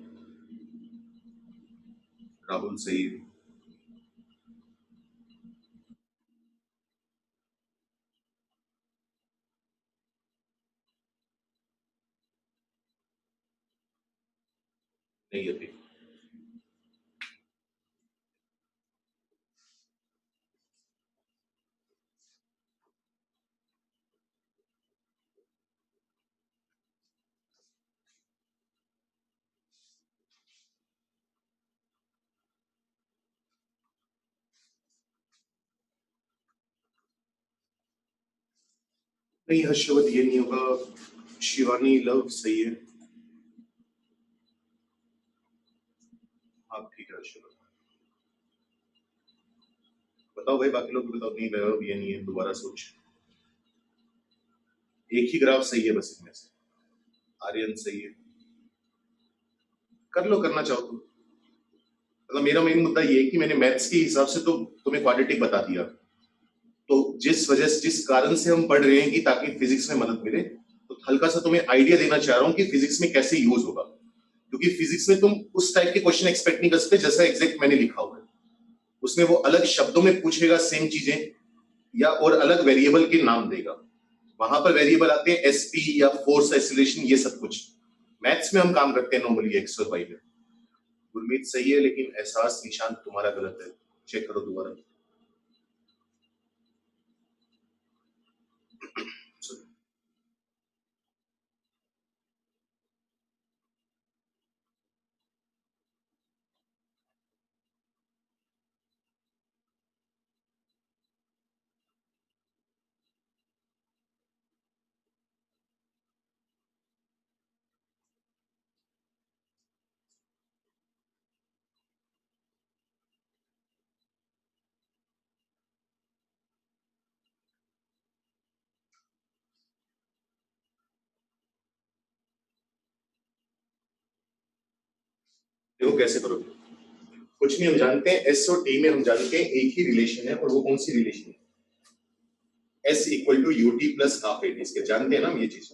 राहुल सही है। नहीं अभी नहीं, हर्षवर्ध ये नहीं होगा। शिवानी लव सही है। आप ठीक है हर्षवर्ध। बताओ भाई, बाकी लोग भी बताओ। नहीं वैभव ये नहीं है, दोबारा सोच। एक ही ग्राफ सही है बस इनमें से। आर्यन सही है। कर लो, करना चाहो तो। मतलब मेरा मेन मुद्दा ये है कि मैंने मैथ्स के हिसाब से तो तुम्हें क्वाड्रेटिक बता दिया, तो जिस वजह से, जिस कारण से हम पढ़ रहे हैं कि ताकि फिजिक्स में मदद मिले, तो हल्का सा तुम्हें आइडिया देना चाह रहा हूँ कि फिजिक्स में कैसे यूज होगा, क्योंकि फिजिक्स में तुम उस टाइप के क्वेश्चन एक्सपेक्ट नहीं कर सकते जैसा एग्जैक्ट मैंने लिखा हुआ है। उसमें वो अलग शब्दों में पूछेगा सेम चीजें, या और अलग वेरिएबल के नाम देगा। वहां पर वेरिएबल आते हैं एसपी या फोर्स एक्सीलरेशन, ये सब कुछ। मैथ्स में हम काम करते हैं नॉर्मली एक्स और वाई में। गुरमीत सही है, लेकिन एहसास निशान तुम्हारा गलत है। चेक करो दोबारा। देखो कैसे करोगे। कुछ नहीं, हम जानते हैं एस और टी में हम जानते हैं एक ही रिलेशन है, और वो कौन सी रिलेशन है, s equal to u t plus half a t, इसके जानते हैं ना हम ये चीज।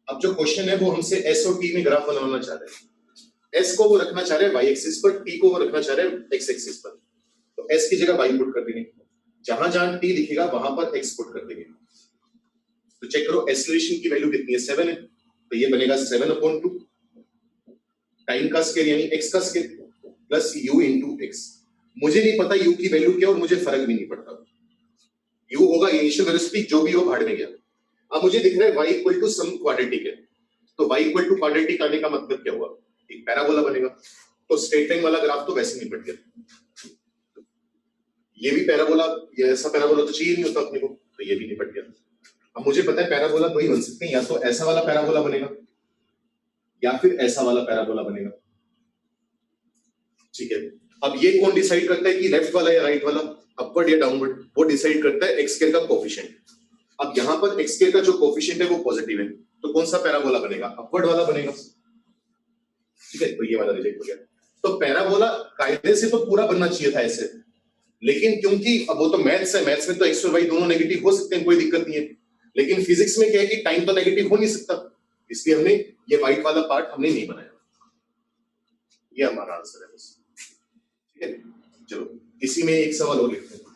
अब जो क्वेश्चन है वो हमसे एस और टी में ग्राफ बनाना चाह रहे हैं। एस को वो रखना चाह रहे हैं वाई एक्सिस पर, टी को वो रखना चाह रहे हैं एक्स एक्सिस पर। तो एस की जगह वाई पुट कर देंगे, जहां जहां टी लिखेगा वहां पर एक्स पुट कर देंगे। तो चेक करो एक्सेलरेशन की वैल्यू कितनी है, 7 है, तो ये बनेगा 7/2। टाइम का स्केयर यानी एक्स का square plus you into x. मुझे नहीं पता यू की वैल्यू क्या, और मुझे फर्क भी नहीं पड़ता। यू होगा इनिशियल वेलोसिटी, जो भी हो भाड़ में गया। अब मुझे दिख रहा है y equal to some quadratic है, तो y इक्वल टू क्वाड्रेटिक आने का मतलब क्या हुआ, एक पैराबोला बनेगा। तो स्ट्रेट लाइन वाला ग्राफ तो वैसे नहीं बन गया। ये भी पैराबोला, ये ऐसा पैराबोला तो चाहिए नहीं होता अपने को, तो ये भी नहीं बन गया। अब मुझे पता है पैराबोला दो ही बन सकते हैं, या तो ऐसा वाला पैराबोला बनेगा या फिर ऐसा वाला पैराबोला बनेगा। ठीक है। अब ये कौन डिसाइड करता है कि लेफ्ट वाला या राइट वाला, अपवर्ड या डाउनवर्ड, वो डिसाइड करता है एक्स स्क्वायर का कोफिशिएंट। अब यहाँ पर एक्स स्क्वायर का जो कोफिशिएंट है वो पॉजिटिव है, तो कौन सा पैराबोला बनेगा, अपवर्ड वाला बनेगा। ठीक है, तो ये वाला रिजेक्ट हो गया। तो पैराबोला कायदे से तो पूरा बनना चाहिए था ऐसे, लेकिन क्योंकि अब वो तो मैथ्स है, मैथ्स में तो एक्स और वाई दोनों नेगेटिव हो सकते हैं, कोई दिक्कत नहीं है। लेकिन फिजिक्स में क्या है कि टाइम तो नेगेटिव हो नहीं सकता, इसलिए हमने ये व्हाइट वाला पार्ट हमने नहीं बनाया। ये हमारा आंसर है बस। ठीक है, चलो इसी में एक सवाल और लिखते हैं।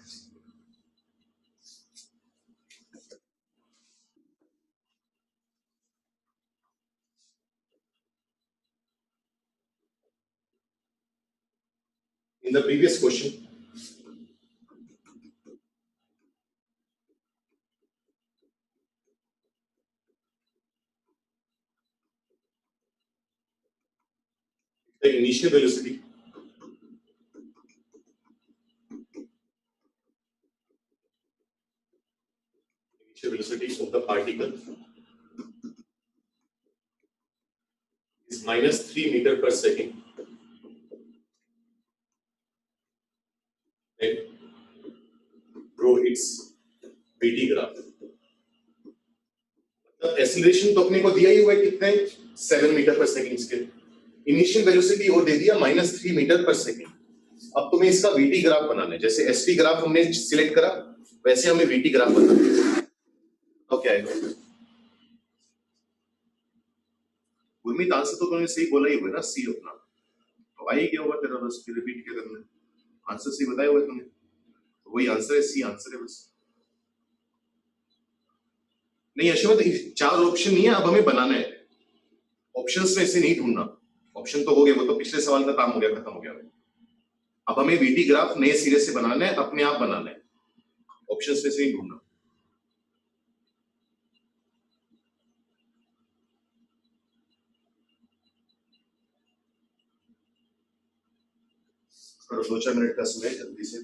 In the previous question, the initial velocity of the particle -3 metre पर second draw it's BT graph. Acceleration तो अपने को दिया ही हुआ है कितना है 7 मीटर पर सेकेंड के, इनिशियल वेलोसिटी और दे दिया -3 मीटर पर सेकेंड। अब तुम्हें इसका वीटी ग्राफ बनाना है, जैसे एसटी ग्राफ हमने सिलेक्ट करा वैसे हमें वीटी ग्राफ बनाना है। तो क्या है गुरमीत, आंसर तो तुमने सही बोला ही हुआ है ना, सी अपना तो आई क्या होगा तेरा, बस फिर रिपीट क्या करना है, आंसर सही बताया हुआ है तुमने, तो वही आंसर है, सी आंसर है बस। नहीं अश्वत, 4 ऑप्शन नहीं है, अब हमें बनाना है, ऑप्शंस में से नहीं ढूंढना, ऑप्शन तो हो गया, वो तो पिछले सवाल का काम हो गया, खत्म हो गया। अब हमें वीटी ग्राफ नए सिरे से बनाना है, अपने आप बनाना है, ऑप्शंस में से नहीं ढूंढना। करो 2-4 मिनट का समय, जल्दी से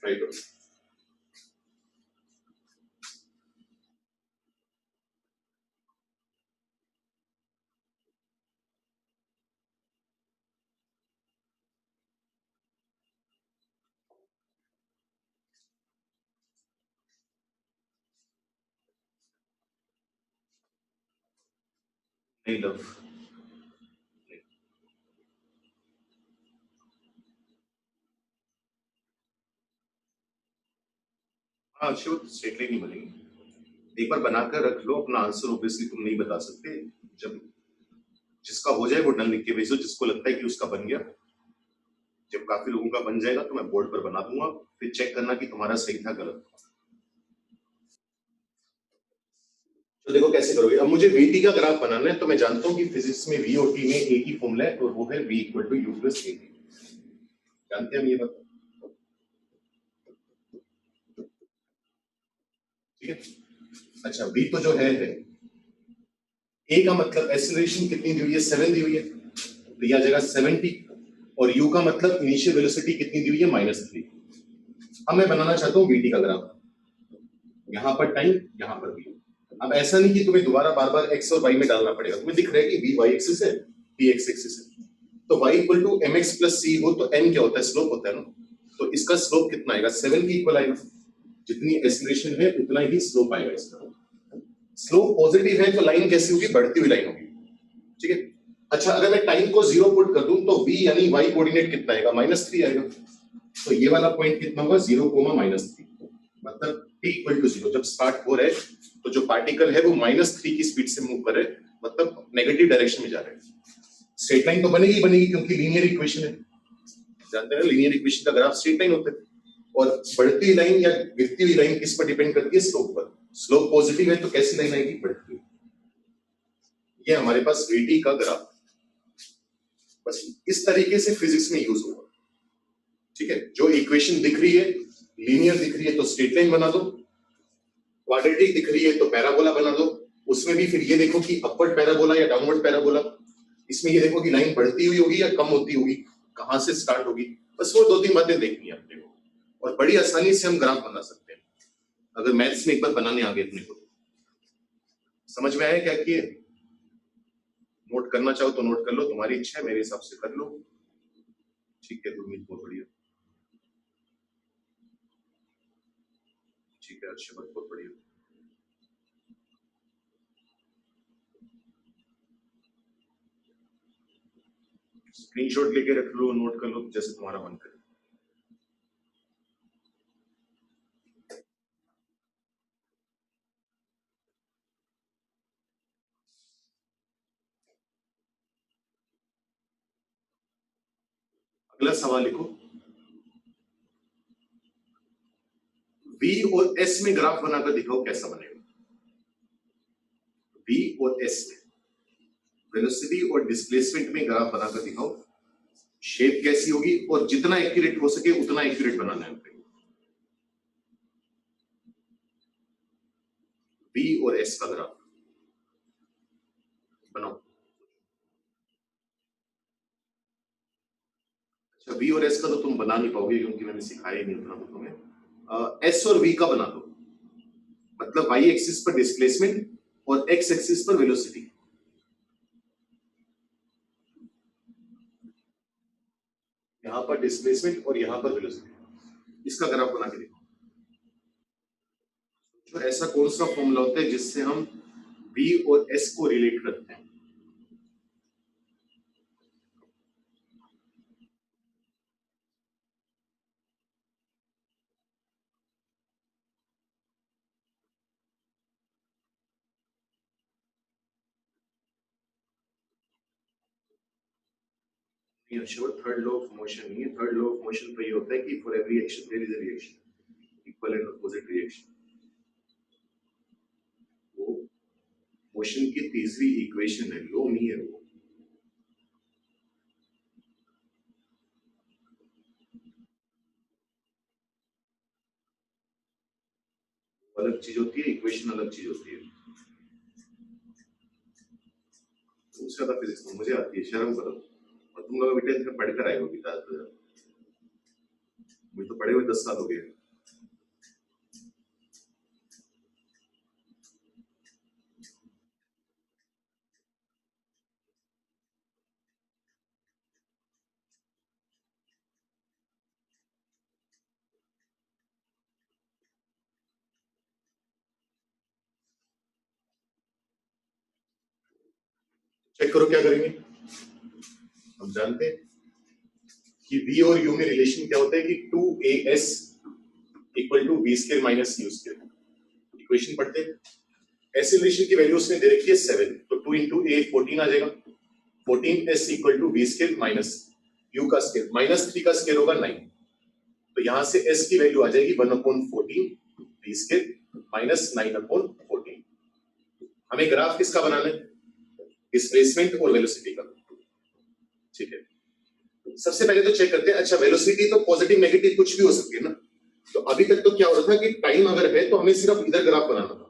ट्राई करो। नहीं लव, हाँ श्योर, स्ट्रेट लाइन नहीं बनेगी, एक बार बनाकर रख लो अपना आंसर, ऑब्वियसली तुम नहीं बता सकते, जब जिसका हो जाए वो डन लिख के भेजो, जिसको लगता है कि उसका बन गया, जब काफी लोगों का बन जाएगा तो मैं बोर्ड पर बना दूंगा, फिर चेक करना कि तुम्हारा सही था गलत। तो देखो कैसे करोगे, अब मुझे वीटी का ग्राफ बनाना है, तो मैं जानता हूं कि फिजिक्स में वी और टी में एक ही फॉर्मूला है और वो है v equal to u plus a, जानते हैं हम ये बात, ठीक है। अच्छा v तो जो है a का मतलब एक्सीलरेशन कितनी दी हुई है, 7 दी हुई है, तो यह जगह 70, और u का मतलब इनिशियल वेलोसिटी कितनी दी हुई है -3। अब मैं बनाना चाहता हूँ vt का ग्राफ, यहाँ पर टाइम, यहाँ पर v। अब ऐसा नहीं कि तुम्हें दोबारा बार बार x और y में डालना पड़ेगा, तुम्हें दिख रहा है कि v y एक्सिस है, t x एक्सिस है, तो y equal to mx plus c हो तो n क्या होता है, स्लोप होता है ना, तो इसका स्लोप कितना आएगा, 7 के इक्वल आएगा, जितनी एक्सीलरेशन है उतना ही स्लोप आएगा इसका। स्लोप पॉजिटिव है तो लाइन कैसी होगी, बढ़ती हुई लाइन होगी, ठीक है। अच्छा अगर मैं टाइम को 0 पुट कर दूं तो v यानी y कोऑर्डिनेट कितना आएगा, -3 आएगा, तो ये वाला पॉइंट कितना होगा, 0, -3, मतलब t इक्वल टू 0, जब स्टार्ट हो रहा है तो जो पार्टिकल है वो -3 की स्पीड से मूव कर रहे हैं, मतलब नेगेटिव डायरेक्शन में जा रहे हैं। स्ट्रेट लाइन तो बनेगी बनेगी क्योंकि लीनियर इक्वेशन है, जानते हैं लीनियर इक्वेशन का ग्राफ स्ट्रेट लाइन होता है, और बढ़ती हुई लाइन या गिरती हुई लाइन किस पर डिपेंड करती है, स्लोप पर। स्लोप पॉजिटिव है तो कैसी लाइन आएगी, बढ़ती हुई। ये हमारे पास वीटी का ग्राफ, बस इस तरीके से फिजिक्स में यूज होगा, ठीक है। जो इक्वेशन दिख रही है लीनियर दिख रही है तो स्ट्रेट लाइन बना दो, क्वाड्रेटिक दिख रही है तो पैराबोला बना दो, उसमें भी फिर ये देखो कि अपवर्ड पैराबोला या डाउनवर्ड पैराबोला, इसमें ये देखो कि लाइन बढ़ती हुई होगी या कम होती होगी, कहां से स्टार्ट होगी, बस वो 2-3 बातें देखनी है अपने को, और बड़ी आसानी से हम ग्राफ बना सकते हैं अगर मैथ्स में एक बार बनाने आ गए अपने को। समझ में आया क्या किए, नोट करना चाहो तो नोट कर लो, तुम्हारी इच्छा है, मेरे हिसाब से कर लो, ठीक है। गुरमीत बहुत बढ़िया, ठीक है। अर्षवर्ध बहुत बढ़िया, स्क्रीनशॉट लेके रख लो, नोट कर लो, जैसे तुम्हारा मन करे। अगला सवाल लिखो, V और S में ग्राफ बनाकर दिखाओ कैसा बनेगा। V और S में वेलोसिटी और डिस्प्लेसमेंट में ग्राफ बनाकर दिखाओ, शेप कैसी होगी, और जितना एक्यूरेट हो सके उतना एक्यूरेट बनाना है। V और S का ग्राफ बनाओ। अच्छा V और S का तो तुम बना नहीं पाओगे क्योंकि मैंने सिखाया ही नहीं उतना तो तुम्हें। S और V का बना दो, मतलब y एक्सिस पर डिस्प्लेसमेंट और x एक्सिस पर वेलोसिटी। यहाँ पर डिस्प्लेसमेंट और यहाँ पर वेलोसिटी, इसका ग्राफ बना के देखो। तो ऐसा कौन सा फॉर्मूला होता है जिससे हम v और s को रिलेट करते हैं? थर्ड लॉ ऑफ मोशन नहीं है। थर्ड लॉ ऑफ मोशन तो ये होता है कि for every action there is a reaction, equal and opposite reaction. वो मोशन की तीसरी इक्वेशन है, लॉ नहीं है वो। अलग चीज होती है, इक्वेशन अलग चीज होती है। उससे ज्यादा फिजिक्स तो मुझे आती है, शर्म करो। और तुम लोग अभी 10th में पढ़कर आए हो गीता, मुझे तो पढ़े हुए 10 साल हो गए। चेक करो क्या करेंगे। हम जानते हैं कि v और u में रिलेशन क्या होता है कि 2as equal to v square minus u square. Equation पढ़ते हैं। ऐसे रिलेशन की वैल्यू उसने दे रखी है 7, तो 2 इंटू a 14 आ जाएगा। 14s equal to v square minus u का स्क्वायर, माइनस 3 का स्क्वायर होगा 9। तो यहां से s की वैल्यू आ जाएगी 1/14 v स्क्वायर माइनस 9/14। हमें ग्राफ किसका बनाना है? डिस्प्लेसमेंट और वेलोसिटी का। ठीक है, सबसे पहले तो चेक करते हैं। अच्छा, वेलोसिटी तो पॉजिटिव नेगेटिव कुछ भी हो सकती है ना। तो अभी तक तो क्या हो रहा था कि टाइम अगर है तो हमें सिर्फ इधर ग्राफ बनाना था,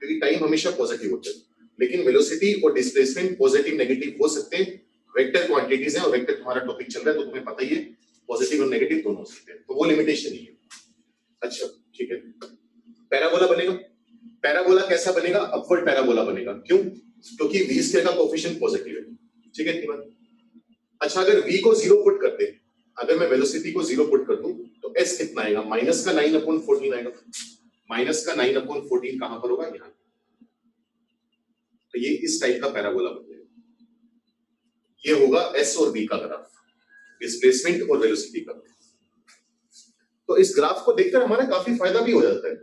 क्योंकि टाइम हमेशा पॉजिटिव होता है। लेकिन वेलोसिटी और डिस्प्लेसमेंट पॉजिटिव नेगेटिव हो सकते हैं, वेक्टर क्वांटिटीज हैं, और वेक्टर तुम्हारा टॉपिक चल रहा है तो तुम्हें पता ही है पॉजिटिव और नेगेटिव दोनों हो सकते हैं, तो वो लिमिटेशन नहीं है। अच्छा ठीक है, पैराबोला बनेगा। पैराबोला कैसा बनेगा? अपवर्ड पैराबोला बनेगा। क्यों? क्योंकि v स्क्वायर का कोएफिशिएंट पॉजिटिव है। ठीक है, इतनी बात। अच्छा, अगर v को 0 पुट करते, अगर मैं वेलोसिटी को 0 पुट कर दूं तो s कितना आएगा? माइनस का 9/14 आएगा। माइनस का 9/14 कहां पर होगा? यहां। तो ये इस टाइप का पैराबोला बनेगा। ये होगा s और v का ग्राफ, डिस्प्लेसमेंट और वेलोसिटी का। तो इस ग्राफ को देखकर हमारा काफी फायदा भी हो जाता है।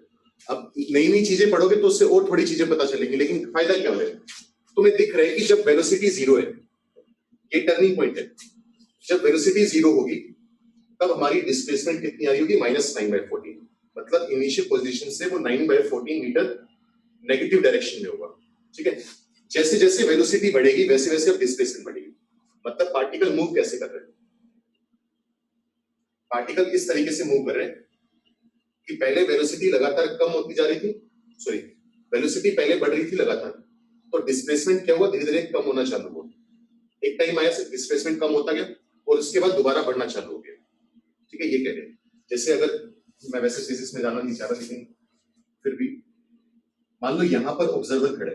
अब नई नई चीजें पढ़ोगे तो उससे और थोड़ी चीजें पता चलेंगी, लेकिन फायदा क्या हो जाएगा? तुम्हें दिख रहा है कि जब वेलोसिटी 0 है, ये टर्निंग पॉइंट है। जब वेलोसिटी 0 होगी तब हमारी डिस्प्लेसमेंट कितनी आ रही होगी? -9/14। मतलब इनिशियल पोजीशन से वो 9/14 मीटर नेगेटिव डायरेक्शन में होगा। ठीक है, जैसे जैसे वेलोसिटी बढ़ेगी वैसे वैसे अब डिस्प्लेसमेंट बढ़ेगी। मतलब पार्टिकल मूव कैसे कर रहे हैं? पार्टिकल इस तरीके से मूव कर रहे हैं कि पहले वेलोसिटी लगातार कम होती जा रही थी, सॉरी वेलोसिटी पहले बढ़ रही थी लगातार, तो डिस्प्लेसमेंट क्या हुआ? धीरे धीरे कम होना चालू हुआ। एक टाइम आया से डिस्प्लेसमेंट कम होता गया और उसके बाद दोबारा बढ़ना चालू हो गया। ठीक है, ये कह रहे हैं। जैसे अगर मैं वैसे फिजिक्स में जाना नहीं चाह रहा, लेकिन फिर भी मान लो यहां पर ऑब्जर्वर खड़े,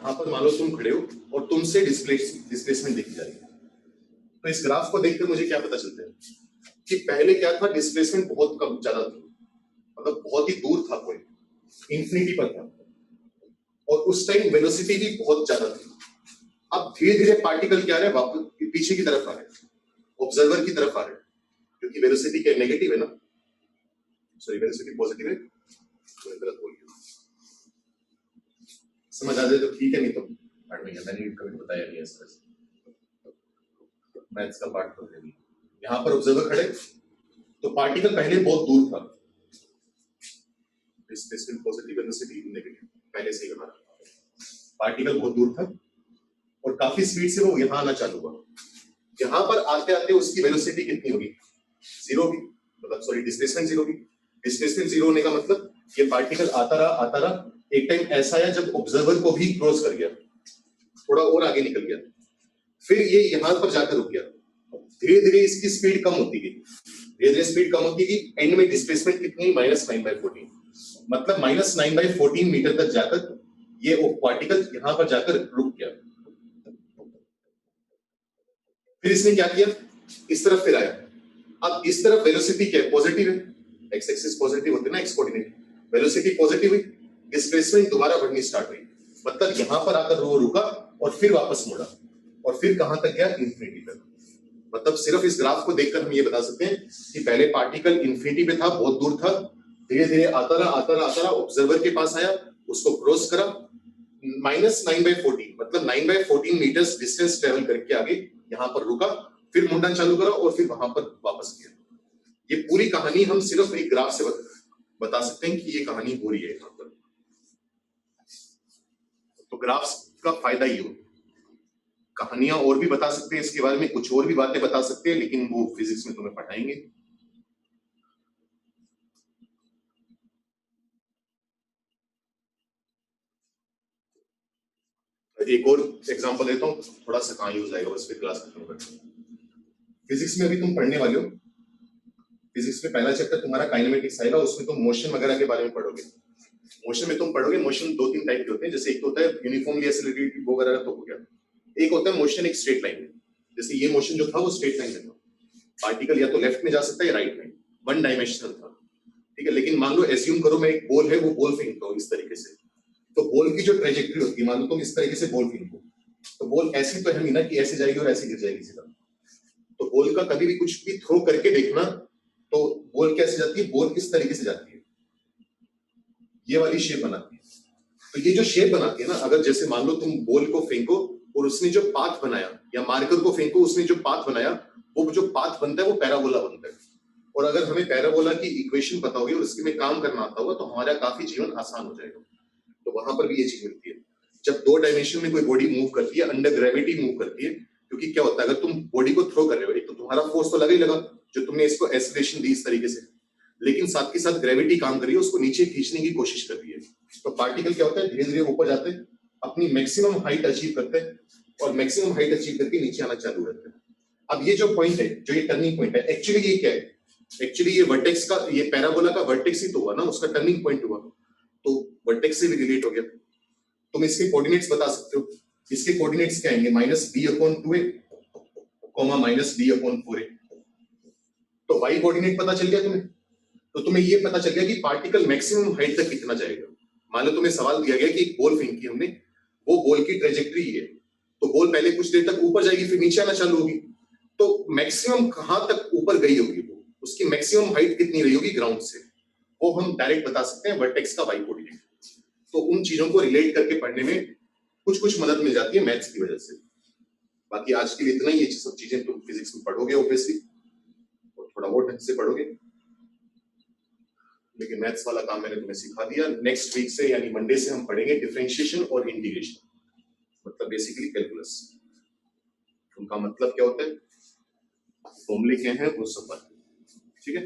यहां पर मान लो तुम खड़े हो और तुमसे डिस्प्लेसमेंट देखी जा रही है। तो इस ग्राफ को देखकर मुझे क्या पता चलता है कि पहले क्या था? डिस्प्लेसमेंट बहुत कम ज्यादा था, मतलब बहुत ही दूर था, कोई इंफिनिटी पर था, और उस टाइम वेलोसिटी भी बहुत ज्यादा थी। अब धीरे धीरे पार्टिकल क्या आ रहे हैं? वापस पीछे की तरफ आ रहे हैं, ऑब्जर्वर की तरफ आ रहे हैं, क्योंकि वेलोसिटी क्या नेगेटिव है ना, सॉरी वेलोसिटी पॉजिटिव है, तो गलत बोल गया। समझ आ जाए तो ठीक है, नहीं तो पढ़ नहीं है, मैंने कभी बताया नहीं है इस तरह से। मैथ्स का पार्ट तो नहीं। यहाँ पर ऑब्जर्वर खड़े तो पार्टिकल पहले बहुत दूर था, डिस्प्लेसमेंट पॉजिटिव वेलोसिटी नेगेटिव पहले से ही हमारा पार्टिकल बहुत दूर था और काफी स्पीड से वो यहाँ आना चालू हुआ। यहाँ पर आते आते उसकी वेलोसिटी कितनी होगी? 0 होगी, मतलब सॉरी डिस्प्लेसमेंट 0 होगी। डिस्प्लेसमेंट 0 होने का मतलब ये पार्टिकल आता रहा, एक टाइम ऐसा आया जब ऑब्जर्वर को भी क्रॉस कर गया, थोड़ा और आगे निकल गया, फिर ये यहाँ पर जाकर रुक गया। धीरे धीरे इसकी स्पीड कम होती गई, धीरे धीरे स्पीड कम होती गई, एंड में डिस्प्लेसमेंट कितनी? -9/14। मतलब -9/14 मीटर तक जाकर ये पार्टिकल यहाँ पर जाकर रुक गया। फिर इसने क्या किया, इस तरफ फिर आया। अब इस तरफ वेलोसिटी क्या है, पॉजिटिव है, एक्स एक्सिस पॉजिटिव होते हैं ना, एक्स कोऑर्डिनेट, वेलोसिटी पॉजिटिव हुई, डिस्प्लेसमेंट दोबारा बढ़नी स्टार्ट हुई, मतलब यहां पर आकर वो रुका और फिर वापस मुड़ा और फिर कहां तक गया, इंफिनिटी तक। मतलब सिर्फ इस ग्राफ को देखकर हम ये बता सकते हैं कि पहले पार्टिकल इंफिनिटी पे था, बहुत दूर था, धीरे धीरे आता रहा आता रहा आता रहा, ऑब्जर्वर के पास आया, उसको क्रॉस करा, -9/14 मतलब 9/14 मीटर्स डिस्टेंस ट्रेवल करके आगे यहां पर रुका, फिर मुंडन चालू करा और फिर वहां पर वापस गया। ये पूरी कहानी हम सिर्फ एक ग्राफ से बता सकते हैं कि ये कहानी हो रही है यहां पर। तो ग्राफ्स का फायदा ये हो, कहानियां और भी बता सकते हैं इसके बारे में, कुछ और भी बातें बता सकते हैं, लेकिन वो फिजिक्स में तुम्हें पढ़ाएंगे। एक और एग्जांपल देता हूँ, थोड़ा सा कहाँ यूज आएगा, बस फिर क्लास खत्म करते हैं। फिजिक्स में अभी तुम पढ़ने वाले हो, फिजिक्स में पहला चैप्टर तुम्हारा काइनेमेटिक्स आएगा, उसमें तुम मोशन वगैरह के बारे में पढ़ोगे। मोशन में तुम पढ़ोगे, मोशन 2-3 टाइप के होते हैं, जैसे एक तो होता है यूनिफॉर्मली एक्सेलरेटेड वगैरह, तो हो गया। एक होता है मोशन एक स्ट्रेट लाइन में, जैसे ये मोशन जो था वो स्ट्रेट लाइन में था, पार्टिकल या तो लेफ्ट में जा सकता है या राइट में, वन डायमेंशनल था, ठीक है। लेकिन मान लो एज्यूम करो मैं एक बॉल है, वो बॉल फेंकता हूँ इस तरीके से, तो बॉल की जो ट्रेजेक्टरी होती है, मान लो तुम इस तरीके से बॉल फेंको, तो बॉल ऐसी तो है नहीं ना कि ऐसे जाएगी और ऐसे गिर जाएगी सीधा। तो बॉल का कभी भी कुछ भी थ्रो करके देखना, तो बॉल कैसे जाती है, बॉल किस तरीके से जाती है, ये वाली शेप बनाती है। तो ये जो शेप बनाती है ना, अगर जैसे मान लो तुम बॉल को फेंको और उसने जो पाथ बनाया, या मार्कर को फेंको उसने जो पाथ बनाया, वो जो पाथ बनता है वो पैराबोला बनता है। और अगर हमें पैराबोला की इक्वेशन पता होगी और उसके में काम करना आता होगा, तो हमारा काफी जीवन आसान हो जाएगा। तो वहां पर भी ये चीज मिलती है, जब 2 डायमेंशन में कोई बॉडी मूव करती है, अंडर ग्रेविटी मूव करती है, क्योंकि क्या होता है, अगर तुम बॉडी को थ्रो कर रहे हो, एक तो तुम्हारा फोर्स तो लगा ही लगा, जो तुमने इसको एक्सेलरेशन दी इस तरीके से, लेकिन साथ के साथ ग्रेविटी काम कर रही है, उसको नीचे खींचने की कोशिश कर रही है। तो पार्टिकल क्या होता है, धीरे धीरे ऊपर जाते हैं, अपनी मैक्सिमम हाइट अचीव करते हैं, और मैक्सिमम हाइट अचीव करके नीचे आना चालू रहते हैं। अब ये जो पॉइंट है, जो ये टर्निंग पॉइंट है, एक्चुअली ये क्या है, एक्चुअली ये वर्टेक्स का, ये पैराबोला का वर्टेक्स ही तो हुआ ना, उसका टर्निंग पॉइंट हुआ, तो वर्टेक्स से भी रिलेट हो गया। तुम इसके कोऑर्डिनेट्स बता सकते हो, इसके कोऑर्डिनेट्स क्या आएंगे, -b/2a, -b/4a। तो y कोऑर्डिनेट पता चल गया तुम्हें, तो तुम्हें ये पता चल गया कि पार्टिकल मैक्सिमम हाइट तक कितना जाएगा। मान लो तुम्हें सवाल दिया गया कि एक बॉल फेंकी हमने, वो बॉल की ट्रेजेक्टरी है, तो बॉल पहले कुछ देर तक ऊपर जाएगी, फिर नीचे आना चालू होगी, तो मैक्सिमम कहां तक ऊपर गई होगी, वो उसकी मैक्सिमम हाइट कितनी रही होगी ग्राउंड से, वो हम डायरेक्ट बता सकते हैं वर्टेक्स का y कोऑर्डिनेट। तो उन चीजों को रिलेट करके पढ़ने में कुछ कुछ मदद मिल जाती है मैथ्स की वजह से। बाकी आज के लिए इतना ही, ये सब चीजें तुम फिजिक्स में पढ़ोगे ऑब्वियसली, और थोड़ा और ढंग से पढ़ोगे, लेकिन मैथ्स वाला काम मैंने तुम्हें सिखा दिया। नेक्स्ट वीक से यानी मंडे से हम पढ़ेंगे डिफरेंशिएशन और इंटीग्रेशन, मतलब बेसिकली कैलकुलस। उनका मतलब क्या होता है, फॉर्मूले क्या है, वो सब बात, ठीक है।